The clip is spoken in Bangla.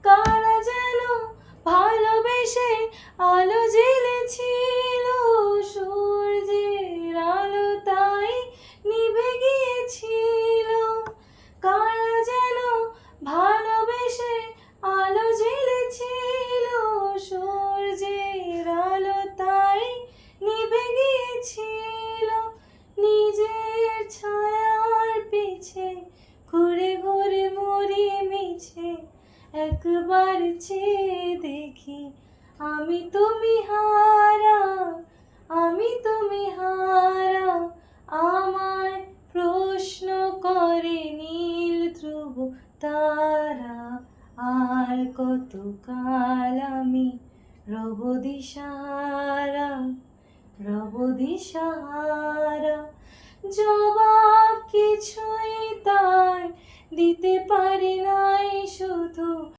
কারা যেন ভালোবেসে আলো জ্বেলেছিল, সূর্যের আলো তাই নিভে গিয়েছিল। কারা যেন ভালোবেসে আলো জ্বেলেছিল, সূর্যের আলো তাই নিভে গিয়েছিল। নিজের ছায়ার পিছে ঘুরে ঘুরে মরি মিছে, একবার চেয়ে দেখি আমি তুমি হারা, আমি তুমি হারা। আমায় প্রশ্ন করে নীল ধ্রুব তারা, আর কতকাল আমি রব দিশাহারা, রব দিশাহারা। জবাব কিছুই তার দিতে পারি নাই, শুধু